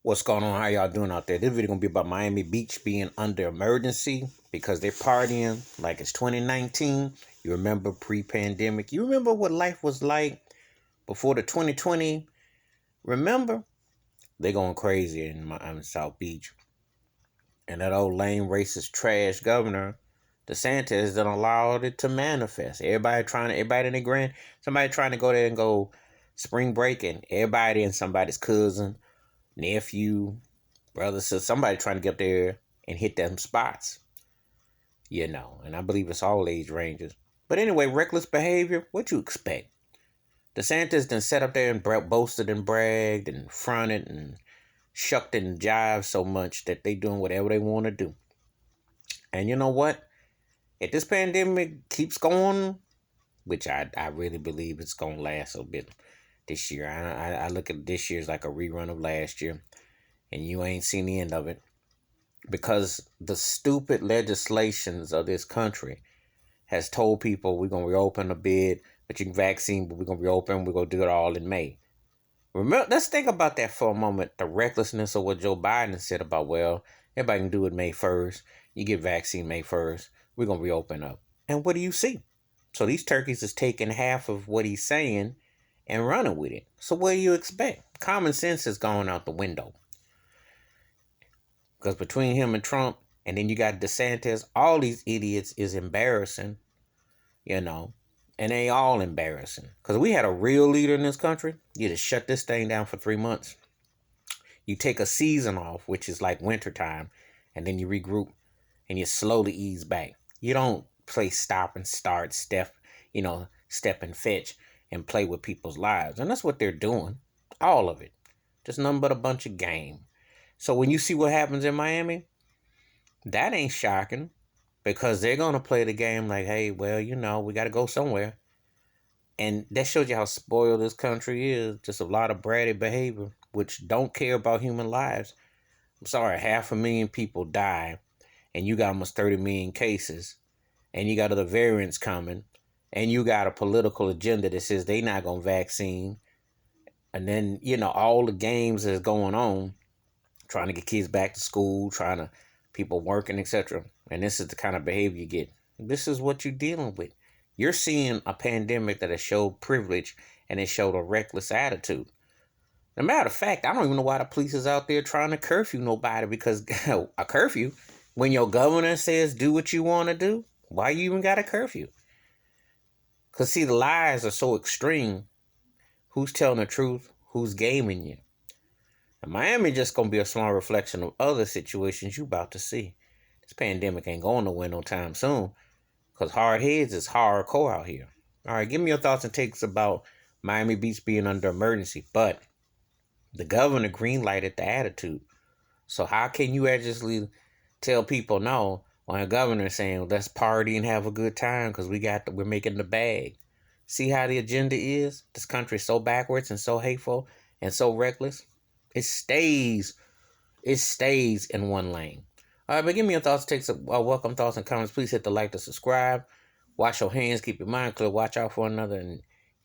What's going on? How y'all doing out there? This video gonna be about Miami Beach being under emergency because they're partying like it's 2019. You remember pre-pandemic? You remember what life was like before the 2020? Remember? They going crazy in South Beach, and that old lame racist trash governor DeSantis done allowed it to manifest. Everybody in the grand, somebody trying to go there and go spring breaking. Everybody and somebody's cousin, nephew, brother, sister, somebody trying to get up there and hit them spots, and I believe it's all age ranges. But anyway, reckless behavior, what you expect? DeSantis done sat up there and boasted and bragged and fronted and shucked and jived so much that they doing whatever they want to do. And you know what? If this pandemic keeps going, which I really believe it's going to last a bit this year. I look at this year as like a rerun of last year, and you ain't seen the end of it because the stupid legislations of this country has told people we're going to reopen a bit, but you can vaccine, but we're going to reopen, we're going to do it all in May. Remember, let's think about that for a moment, the recklessness of what Joe Biden said about, well, everybody can do it May 1st, you get vaccine May 1st, we're going to reopen up. And what do you see? So these turkeys is taking half of what he's saying and running with it. So what do you expect? Common sense is going out the window. Because between him and Trump, and then you got DeSantis, all these idiots is embarrassing, and they all embarrassing. Because we had a real leader in this country, you just shut this thing down for 3 months. You take a season off, which is like wintertime, and then you regroup, and you slowly ease back. You don't play stop and start, step and fetch, and play with people's lives. And that's what they're doing. All of it. Just nothing but a bunch of game. So when you see what happens in Miami, that ain't shocking because they're going to play the game like, hey, well, we got to go somewhere. And that shows you how spoiled this country is. Just a lot of bratty behavior, which don't care about human lives. I'm sorry, 500,000 people die, and you got almost 30 million cases, and you got other variants coming, and you got a political agenda that says they not going to vaccine. And then, all the games that's going on, trying to get kids back to school, people working, etc. And this is the kind of behavior you get. This is what you're dealing with. You're seeing a pandemic that has showed privilege and it showed a reckless attitude. As a matter of fact, I don't even know why the police is out there trying to curfew nobody, because a curfew, when your governor says do what you want to do, why you even got a curfew? Because see, the lies are so extreme. Who's telling the truth? Who's gaming you? And Miami just going to be a small reflection of other situations you about to see. This pandemic ain't going nowhere no time soon, because hard heads is hardcore out here. All right, give me your thoughts and takes about Miami Beach being under emergency. But the governor green-lighted the attitude. So how can you actually tell people no when a governor is saying, let's party and have a good time because we're making the bag? See how the agenda is? This country is so backwards and so hateful and so reckless. It stays in one lane. All right, but give me your thoughts, takes, welcome thoughts and comments. Please hit the like to subscribe. Wash your hands, keep your mind clear, watch out for another, and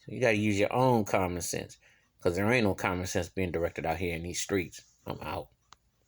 you got to use your own common sense because there ain't no common sense being directed out here in these streets. I'm out.